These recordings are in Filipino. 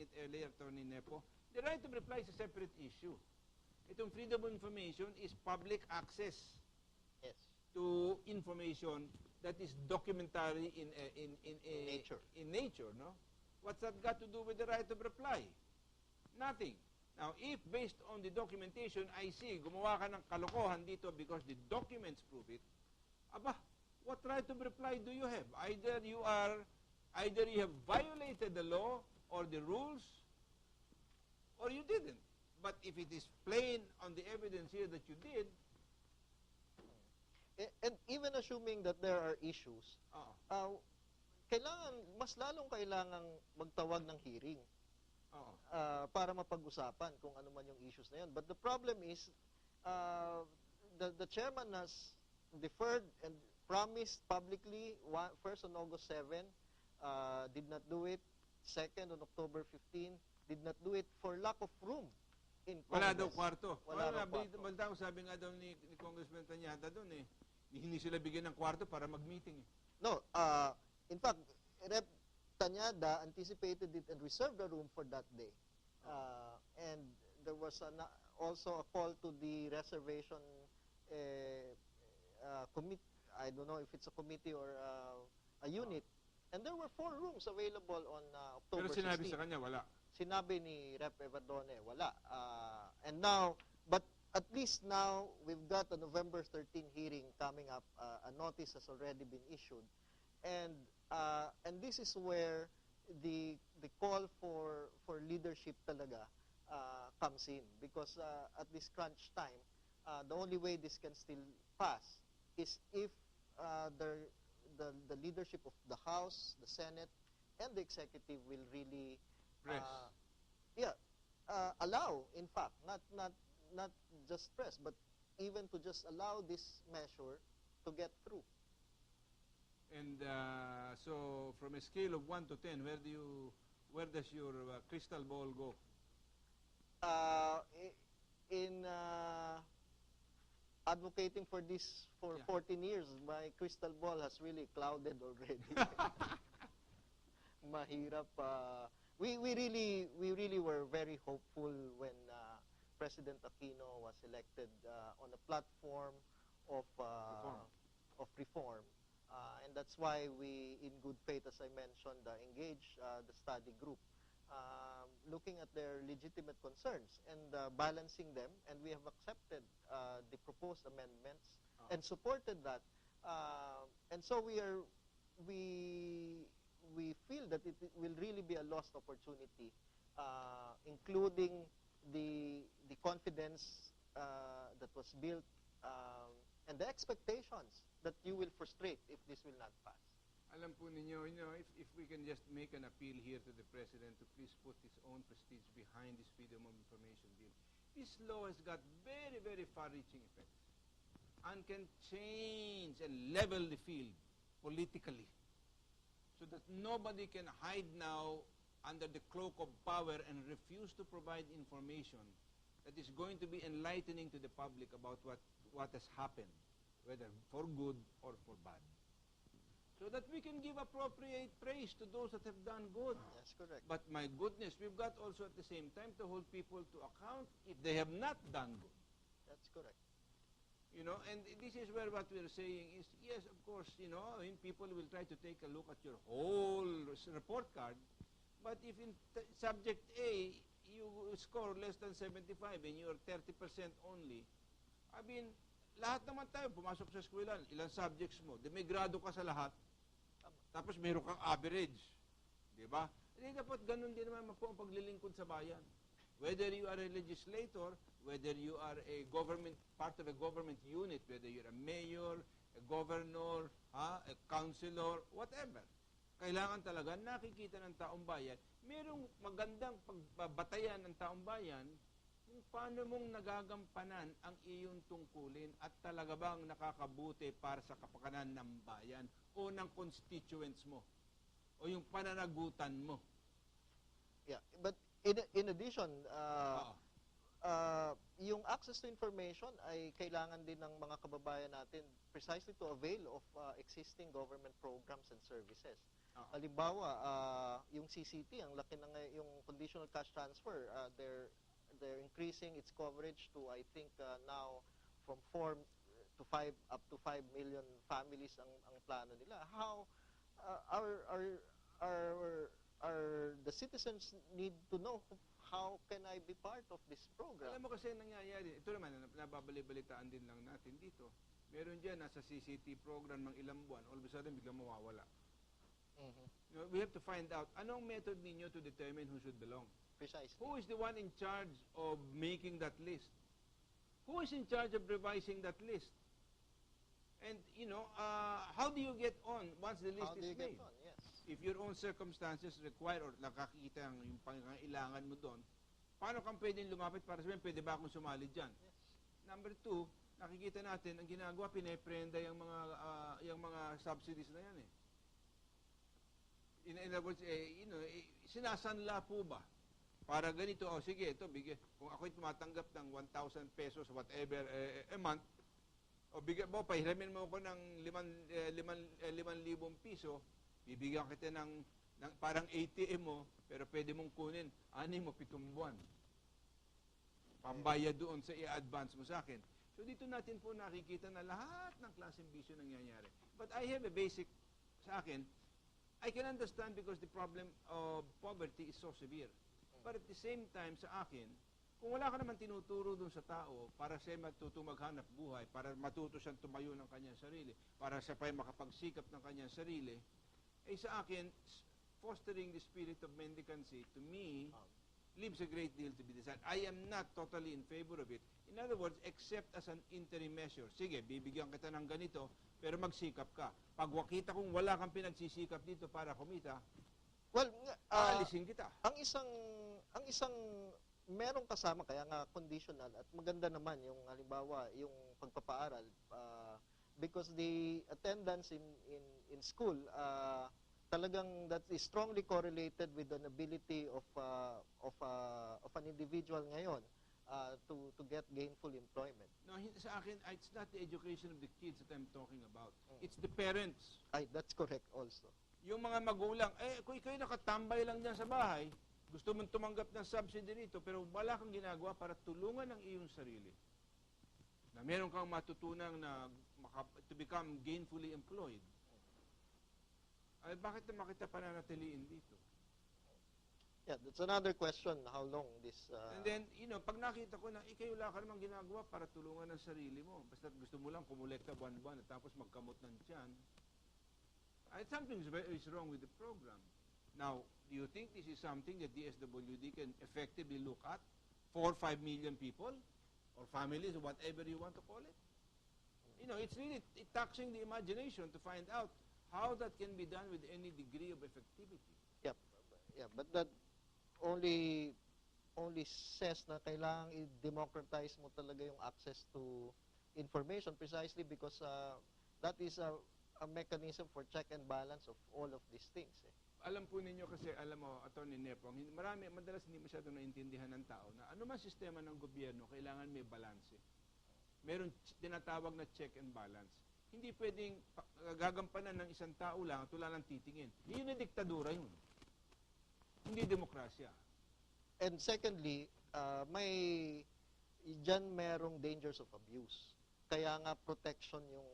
it earlier, Attorney Nepo, the right of reply is a separate issue. Itong freedom of information is public access to information that is documentary in nature, no? What's that got to do with the right of reply? Nothing. Now, if based on the documentation, I see, gumawa ka ng kalokohan dito because the documents prove it, aba, what right of reply do you have? Either you have violated the law or the rules, or you didn't. But if it is plain on the evidence here that you did, and even assuming that there are issues, mas lalong kailangang magtawag ng hearing para mapag-usapan kung ano man yung issues na yun. But the problem is, the chairman has deferred and promised publicly, first on August 7, did not do it. Second, on October 15, did not do it for lack of room in Congress. Wala daw kwarto. Wala daw kwarto. Sabi nga daw ni Congressman Tanyada doon hindi sila bigyan ng kwarto para mag-meeting. No, in fact, Rep. Tanyada anticipated it and reserved a room for that day. And there was also a call to the reservation committee. I don't know if it's a committee or a unit. And there were 4 rooms available on October 16. Pero sinabi sa kanya, wala. Sinabi ni Rep. Everdone, wala. And now, but at least now, we've got a November 13 hearing coming up. A notice has already been issued. And this is where the call for leadership talaga comes in. Because at this crunch time, the only way this can still pass is if the leadership of the House, the Senate, and the Executive will really allow, in fact, not just press, but even to just allow this measure to get through. And so, from a scale of 1 to 10, where does your crystal ball go? In advocating for this for 14 years, my crystal ball has really clouded already. Mahirap. We really were very hopeful when President Aquino was elected on a platform of reform. And that's why we, in good faith, as I mentioned, engaged the study group, looking at their legitimate concerns and balancing them. And we have accepted the proposed amendments and supported that. And so we feel that it will really be a lost opportunity, including the confidence that was built and the expectations that you will frustrate if this will not pass. Alam po ninyo, if we can just make an appeal here to the President to please put his own prestige behind this Freedom of Information bill. This law has got very, very far-reaching effects and can change and level the field politically so that nobody can hide now under the cloak of power and refuse to provide information that is going to be enlightening to the public about what has happened, whether for good or for bad. So that we can give appropriate praise to those that have done good. That's correct. But my goodness, we've got also at the same time to hold people to account if they have not done good. That's correct. And this is where what we're saying is, yes, of course, people will try to take a look at your whole report card, but if in subject A, you score less than 75 and you're 30% only, I mean, lahat naman tayo, pumasok sa eskwelahan, ilang subjects mo, may grado ka sa lahat, tapos meron kang average. Di ba? Hindi dapat ganun din naman po ang paglilingkod sa bayan. Whether you are a legislator, whether you are a part of a government unit, whether you're a mayor, a governor, a councilor, whatever. Kailangan talaga nakikita ng taong bayan, merong magandang pagbabatayan ng taong bayan kung paano mong nagagampanan ang iyong tungkulin at talaga bang nakakabuti para sa kapakanan ng bayan o ng constituents mo o yung pananagutan mo. Yeah, but in addition, yung access to information ay kailangan din ng mga kababayan natin precisely to avail of existing government programs and services. Halimbawa, yung CCT, ang laki ng yung conditional cash transfer, they're increasing its coverage to, I think, now from 4 to 5 up to 5 million families ang plano nila. How the citizens need to know how can I be part of this program? Alam mo kasi nangyayari, ito naman, nababali-balitaan din lang natin dito. Meron dyan, nasa CCT program ng ilang buwan, all of a sudden, biglang mawawala. You know, we have to find out, anong method ninyo to determine who should belong? Precisely. Who is the one in charge of making that list? Who is in charge of revising that list? And, you know, how do you get on once the list is made? On? Yes. If your own circumstances require or nakakita yung pangangailangan mo doon, paano kang pwedeng lumapit para sabihin, pwede ba akong sumali dyan? Yes. Number 2, nakikita natin, ang ginagawa, pineprenda yung mga subsidies na yan eh. In other words, you know, sinasanla po ba? Para ganito, sige, ito, kung ako'y tumatanggap ng 1,000 pesos, whatever, a month, bigyan mo, pahiramin mo ako ng 5,000 piso, bibigyan kita ng parang ATM mo, pero pwede mong kunin 6 o 7 buwan. Pambayad doon sa i-advance mo sa akin. So dito natin po nakikita na lahat ng klaseng bisyo nangyayari. But I have a basic, sa akin, I can understand because the problem of poverty is so severe. But at the same time, sa akin, kung wala ka naman tinuturo dun sa tao para siya matuto maghanap buhay, para matuto siyang tumayo ng kanyang sarili, para siya pa makapagsikap ng kanyang sarili, sa akin, fostering the spirit of mendicancy, to me, leaves a great deal to be desired. I am not totally in favor of it. In other words, except as an interim measure. Sige, bibigyan kita ng ganito, pero magsikap ka. Pag wakita kung wala kang pinagsisikap dito para kumita, well, aalisin kita. Ang isang merong kasama, kaya nga conditional, at maganda naman yung halimbawa, yung pagpapaaral, because the attendance in school, talagang that is strongly correlated with an ability of an individual ngayon to get gainful employment. No, sa akin, it's not the education of the kids that I'm talking about. It's the parents. That's correct also. Yung mga magulang, kung ikaw nakatambay lang dyan sa bahay, gusto mong tumanggap ng subsidy rito, pero wala kang ginagawa para tulungan ang iyong sarili. Na meron kang matutunang na to become gainfully employed. Ay, bakit naman kita pananatiliin dito? Yeah, that's another question, how long this... And then, you know, pag nakita ko na ikaw wala ka namang ginagawa para tulungan ang sarili mo, basta gusto mo lang kumulekta buwan-buwan at tapos magkamot ng tiyan, something is wrong with the program. Now, do you think this is something that DSWD can effectively look at? 4 or 5 million people? Or families, or whatever you want to call it? You know, it's really taxing the imagination to find out how that can be done with any degree of effectivity. Yeah, but that only says na kailangang i-democratize mo talaga yung access to information precisely because that is a mechanism for check and balance of all of these things. Alam po ninyo kasi, alam mo, Atty. Nepong, madalas hindi masyadong naintindihan ng tao na ano man sistema ng gobyerno, kailangan may balance. Meron tinatawag na check and balance. Hindi pwedeng gagampanan ng isang tao lang at wala lang titingin. Yun na diktadura yun. Hindi demokrasya. And secondly, dyan merong dangers of abuse. Kaya nga protection yung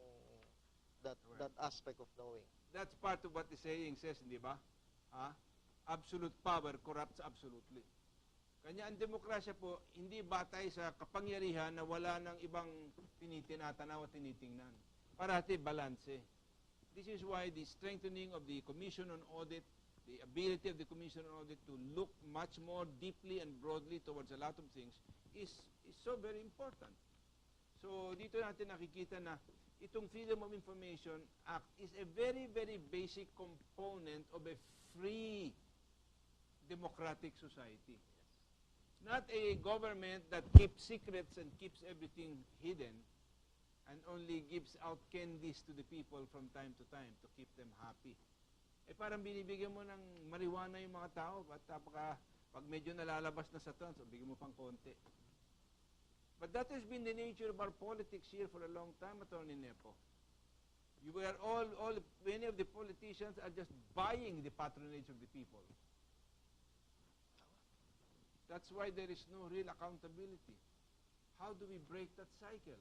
that aspect of knowing. That's part of what the saying says, hindi ba? Absolute power corrupts absolutely. Kanya ang demokrasya po, hindi batay sa kapangyarihan na wala ng ibang tinitinatanaw at tinitingnan. Parati balanse. This is why the strengthening of the Commission on Audit, the ability of the Commission on Audit to look much more deeply and broadly towards a lot of things is so very important. So dito natin nakikita na itong Freedom of Information Act is a very, very basic component of a free democratic society. Not a government that keeps secrets and keeps everything hidden and only gives out candies to the people from time to time to keep them happy. Parang binibigyan mo ng marijuana yung mga tao at pag medyo nalalabas na sa trans, bigyan mo pang konti. But that has been the nature of our politics here for a long time, Atty. Nepo. Many of the politicians are just buying the patronage of the people. That's why there is no real accountability. How do we break that cycle?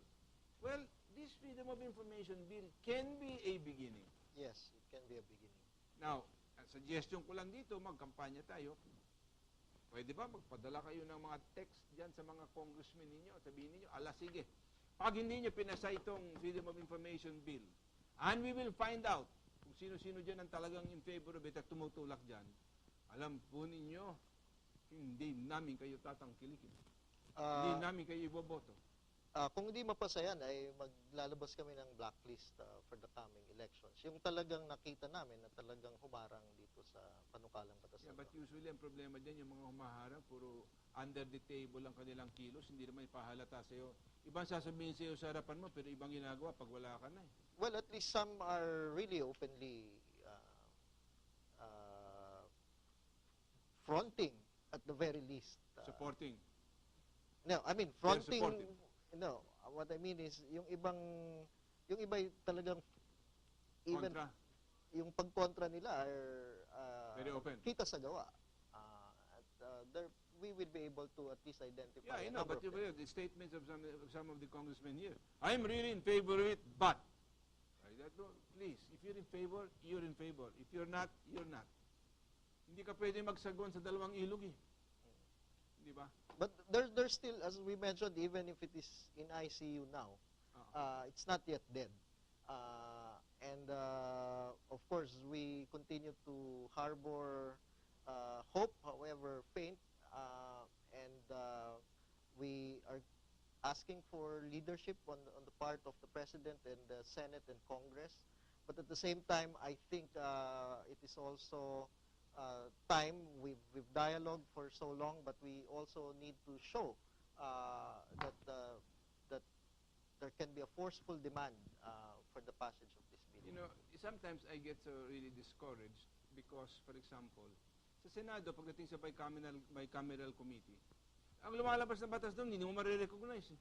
Well, this Freedom of Information Bill can be a beginning. Yes, it can be a beginning. Now, ang suggestion ko lang dito, magkampanya tayo. Pwede ba magpadala kayo ng mga text dyan sa mga congressmen ninyo? Sabihin ninyo, sige, pag hindi nyo pinasa itong Freedom of Information Bill, and we will find out kung sino-sino dyan ang talagang in favor of it at tumutulak dyan, alam po ninyo, hindi namin kayo tatangkilikin. Hindi namin kayo iboboto. Kung hindi mapasa yan, ay maglalabas kami ng blacklist for the coming elections. Yung talagang nakita namin na talagang humarang dito sa panukalang batas. Yeah, but usually ang problema dyan, yung mga humaharang, puro under the table ang kanilang kilos, hindi naman ipahalata sa'yo. Ibang sasabihin sa'yo sa harapan mo, pero ibang ginagawa pag wala ka na eh. Well, at least some are really openly fronting at the very least. Supporting. No, I mean fronting. Supportive. No, what I mean is yung iba talagang even Kontra. yung pagkontra nila are Very open. kita sa gawa. There we will be able to at least identify. Yeah, I know, but the statements of some of the congressmen here, I'm really in favor of it, but please, if you're in favor, you're in favor. If you're not, you're not. Hindi ka pwede magsagon sa dalawang ilog eh. Di ba? But there's still, as we mentioned, even if it is in ICU now, it's not yet dead. And of course, we continue to harbor hope, however faint, and we are asking for leadership on the part of the President and the Senate and Congress. But at the same time, I think it is also time. We've dialogued for so long, but we also need to show that there can be a forceful demand for the passage of this bill. You know, sometimes I get so really discouraged because, for example, sa Senado, pagdating sa bicameral committee, ang lumalabas na batas doon, hindi mo marirecognize.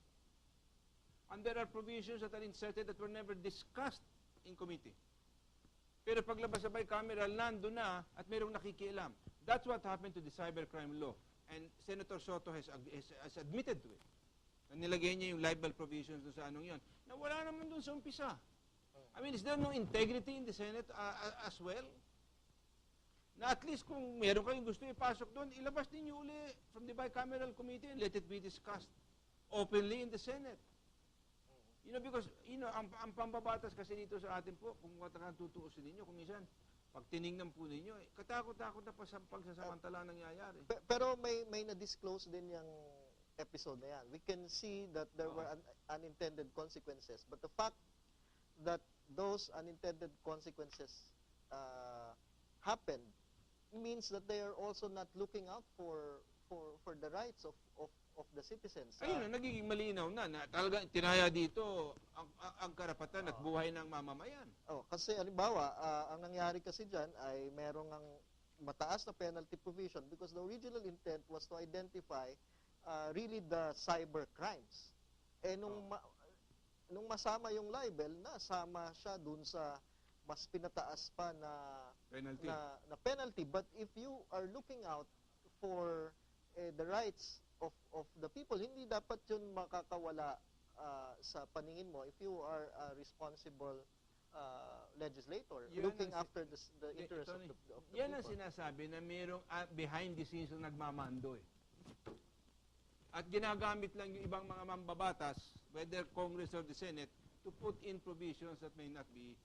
And there are provisions that are inserted that were never discussed in committee. Pero paglabas sa bicameral, nando na at mayroong nakikialam. That's what happened to the cybercrime law. And Senator Soto has admitted to it. Na nilagay niya yung libel provisions doon sa anong yon. Na wala naman doon sa umpisa. I mean, is there no integrity in the Senate as well? Na at least kung meron kayong gusto ipasok doon, ilabas ninyo uli from the bicameral committee and let it be discussed openly in the Senate. You know, because, ang pambabatas kasi dito sa atin po, kung katakan tutuusin ninyo, kung minsan, pag tinignan po ninyo, katakot-takot na pagsasamantala nangyayari. Pero may na-disclose din yung episode na yan. We can see that there were unintended consequences. But the fact that those unintended consequences happened means that they are also not looking out for the rights of the citizens. Ayun, nagiging malinaw na talagang tinaya dito ang karapatan at buhay ng mamamayan. Kasi halimbawa, ang nangyari kasi dyan ay merong ang mataas na penalty provision because the original intent was to identify really the cyber crimes. Nung masama yung libel, nasama siya dun sa mas pinataas pa na penalty. But if you are looking out for the rights of the people, hindi dapat yun makakawala sa paningin mo if you are a responsible legislator looking after the interests of the people. Yan ang sinasabi na mayroong behind the scenes na nagmamando eh. At ginagamit lang yung ibang mga mambabatas, whether Congress or the Senate, to put in provisions that may not be,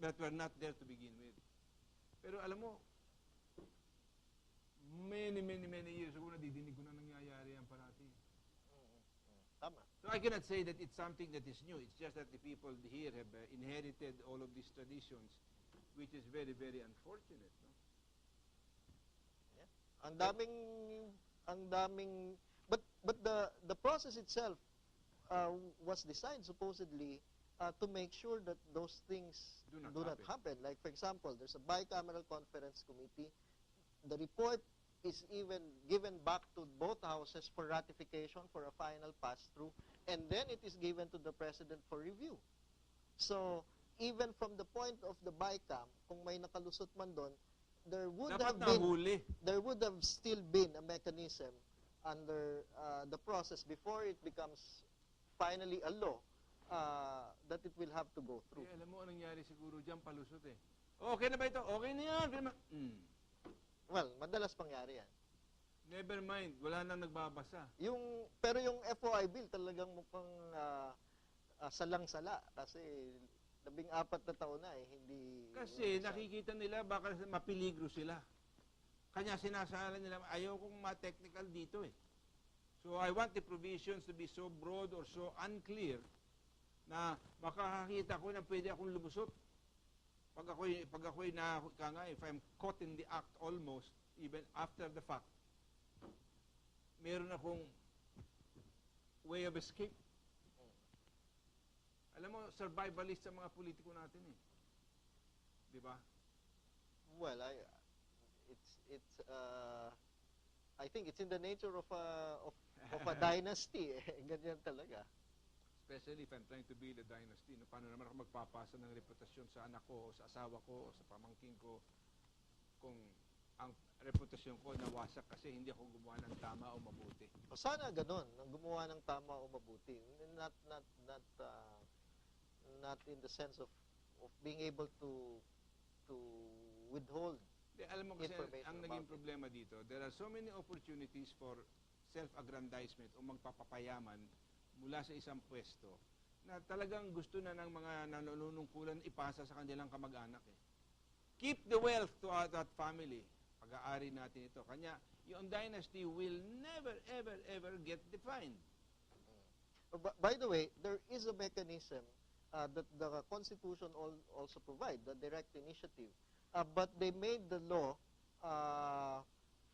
that were not there to begin with. Pero alam mo, many years ago, nadidinig ko na nangyayari yan parati. Tama. So I cannot say that it's something that is new. It's just that the people here have inherited all of these traditions, which is very, very unfortunate. No? Yeah. Ang daming, but the process itself was designed supposedly to make sure that those things do not happen. Like, for example, there's a bicameral conference committee. The report is even given back to both houses for ratification for a final pass-through, and then it is given to the President for review. So, even from the point of the bycam, kung may nakalusot man doon, there would Dapat have been, nahuli. there would have still been a mechanism under the process before it becomes finally a law that it will have to go through. Alam mo, anong nangyari siguro dyan, palusot eh. Okay na ba ito? Okay na yan. Well, madalas pangyari yan. Never mind, wala nang nagbabasa. Pero yung FOI bill talagang mukhang salang-sala kasi 14 na taon na hindi... Kasi nakikita nila baka mapiligro sila. Kanya sinasala nila, ayaw kong ma-technical dito eh. So I want the provisions to be so broad or so unclear na makakakita ko na pwede akong lumusot. Pag ako'y if I'm caught in the act almost, even after the fact, meron akong way of escape. Alam mo, survivalist sa mga politiko natin eh. Di ba? Well, I think it's in the nature of a dynasty. Ganyan talaga. Especially if I'm trying to build a dynasty. No? Paano naman ako magpapasa ng reputasyon sa anak ko, o sa asawa ko, o sa pamangkin ko, kung ang reputasyon ko nawasak kasi hindi ako gumawa ng tama o mabuti. O sana ganun, nang gumawa ng tama o mabuti. Not in the sense of being able to withhold. Alam mo kasi ang naging problema dito, there are so many opportunities for self-aggrandizement o magpapapayaman mula sa isang pwesto na talagang gusto na ng mga nanunungkulan ipasa sa kanilang kamag-anak eh. Keep the wealth to that family. Pag-aari natin ito. Kanya, yung dynasty will never, ever, ever get defined. By the way, there is a mechanism that the Constitution also provides, the direct initiative. But they made the law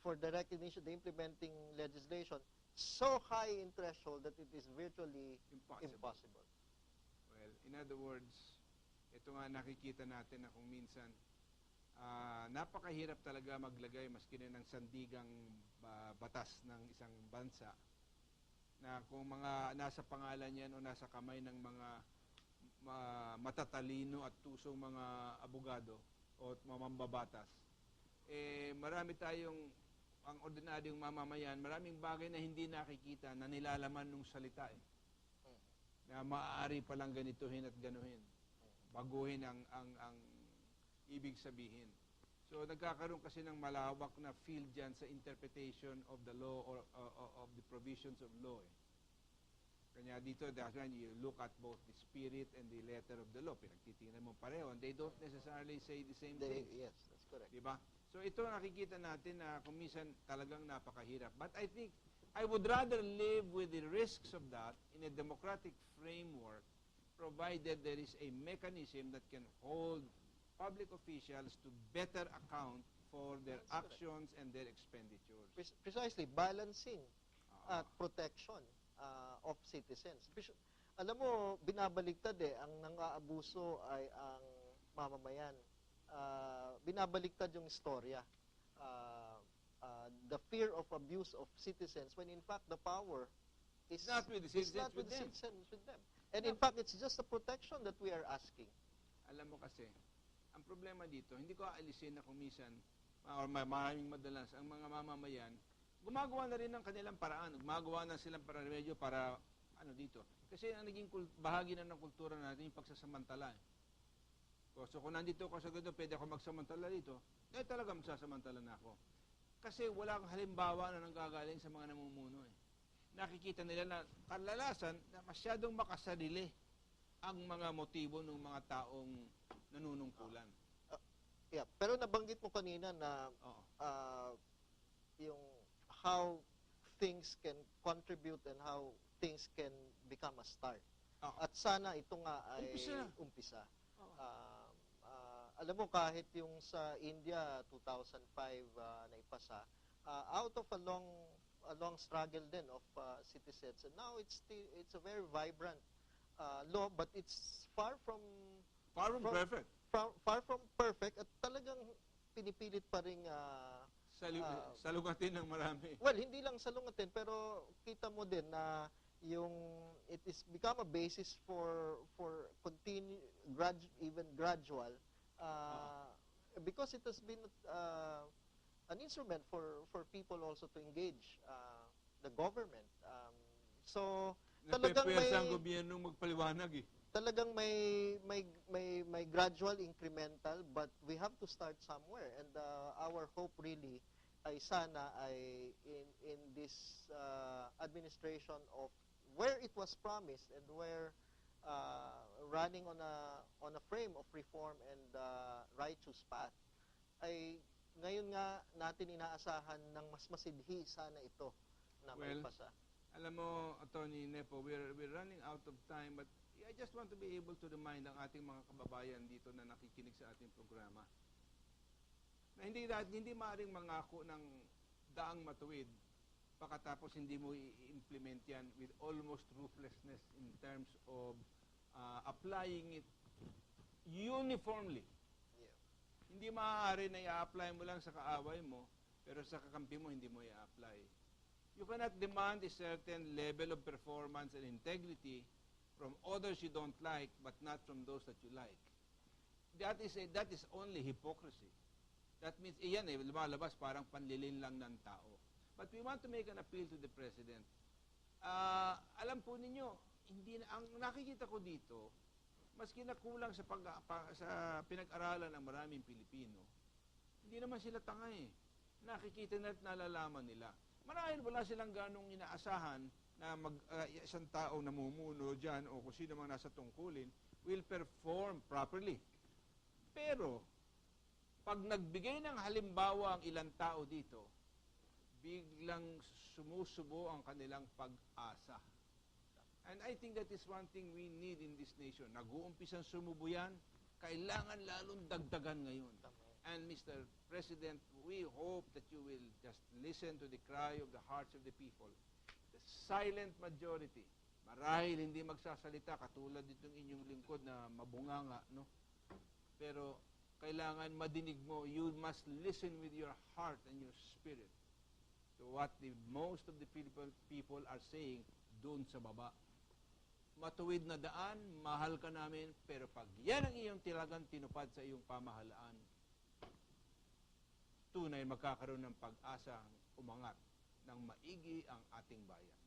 for direct initiative, the implementing legislation, so high in threshold that it is virtually impossible. Well, in other words, ito nga nakikita natin na kung minsan napakahirap talaga maglagay maski na ng sandigang batas ng isang bansa na kung mga nasa pangalan yan o nasa kamay ng mga matatalino at tusong mga abogado o mamambabatas, marami tayong, ang ordinaryong mamamayan, maraming bagay na hindi nakikita na nilalaman ng salita eh. Na maaari palang ganituhin at ganuhin. Baguhin ang ibig sabihin. So nagkakaroon kasi ng malawak na field dyan sa interpretation of the law or of the provisions of law eh. Kanya dito, that's when you look at both the spirit and the letter of the law. Pinagtitingnan mo pareho, and they don't necessarily say the same thing. Yes, that's correct. Diba? So ito nakikita natin na kung minsan talagang napakahirap. But I think I would rather live with the risks of that in a democratic framework, provided there is a mechanism that can hold public officials to better account for their actions and their expenditures. Precisely, balancing at protection of citizens. Alam mo, binabaligtad ang nang-aabuso ay ang mamamayan. Binabaliktad yung istorya. The fear of abuse of citizens when in fact the power is not with the citizens, with them. And in fact, it's just a protection that we are asking. Alam mo kasi, ang problema dito, hindi ko aalisin na kung minsan, or maraming madalas, ang mga mamamayan, gumagawa na rin ng kanilang paraan, gumagawa na silang pararemedyo para, dito. Kasi ang naging bahagi na ng kultura natin, yung pagsasamantala. So kung nandito ako sa ganito, pwede ako magsamantala dito, talaga magsasamantala na ako. Kasi walang halimbawa na nanggagaling sa mga namumuno eh. Nakikita nila na kalalasan na masyadong makasarili ang mga motibo ng mga taong nanunungkulan. Yeah, pero nabanggit mo kanina na yung how things can contribute and how things can become a start. At sana ito nga ay umpisa. Alam mo, kahit yung sa India 2005 na ipasa, out of a long struggle then of citizens, and now it's a very vibrant law, but it's far from perfect. Far from perfect, at talagang pinipilit pa ring salungatin ng marami. Well, hindi lang salungatin, pero kita mo din na it is become a basis for even gradual, because it has been an instrument for people also to engage the government. So Napepwersa ang gobyernong magpaliwanag eh. talagang may gradual incremental, but we have to start somewhere, and our hope really ay sana ay in this administration of where it was promised and where running on a frame of reform and righteous path, ay ngayon nga natin inaasahan ng mas masidhi sana ito na maipasa. Alam mo, Attorney Nepo, we're running out of time, but I just want to be able to remind ang ating mga kababayan dito na nakikinig sa ating programa na hindi maaaring mangako ng daang matuwid pagkatapos hindi mo i-implement yan with almost ruthlessness in terms of applying it uniformly. Yeah. Hindi maaari na i-apply mo lang sa kaaway mo, pero sa kakampi mo hindi mo i-apply. You cannot demand a certain level of performance and integrity from others you don't like, but not from those that you like. That is only hypocrisy. That means, iyan lumalabas parang panlilin lang ng tao. But we want to make an appeal to the President. Alam po ninyo, ang nakikita ko dito, maski na kulang sa pinag-aralan ng maraming Pilipino, hindi naman sila tanga eh. Nakikita na at nalalaman nila. Marahil wala silang ganong inaasahan na isang tao namumuno dyan o kung sino mang nasa tungkulin will perform properly. Pero, pag nagbigay ng halimbawa ang ilang tao dito, biglang sumusubo ang kanilang pag-asa. And I think that is one thing we need in this nation. Nag-uumpisang sumubo yan, kailangan lalong dagdagan ngayon. And Mr. President, we hope that you will just listen to the cry of the hearts of the people. The silent majority, marahil hindi magsasalita katulad itong inyong lingkod na mabunganga, no? Pero kailangan madinig mo, you must listen with your heart and your spirit to what the most of the people are saying doon sa baba. Matuwid na daan, mahal ka namin, pero pag yan ang iyong tilagang tinupad sa iyong pamahalaan, tunay magkakaroon ng pag-asa umangat ng maigi ang ating bayan.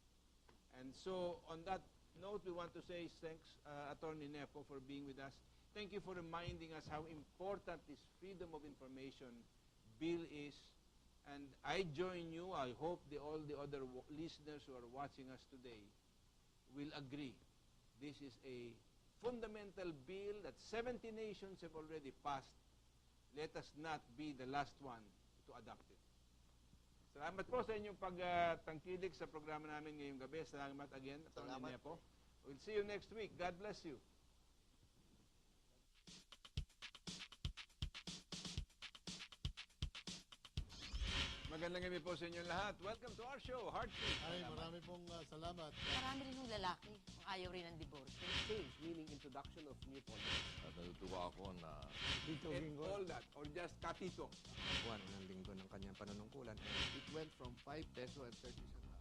And so, on that note, we want to say thanks, Attorney Nepo, for being with us. Thank you for reminding us how important this freedom of information bill is. And I join you. I hope all the other listeners who are watching us today will agree. This is a fundamental bill that 70 nations have already passed. Let us not be the last one to adopt it. Salamat po sa inyong pagtangkilik sa programa namin ngayong gabi. Salamat again, Atty. Nepo. We'll see you next week. God bless you. Magandang gabi po sa inyong lahat. Welcome to our show, Heart Beat. Ay, marami pong salamat. Marami rin yung lalaki, ayaw rin ng divorce. Change, meaning introduction of new policies. Natutuwa ako na And all that, or just katito. Buwan ng linggo ng kanyang panunungkulan. it went from 5 peso and 30 centavos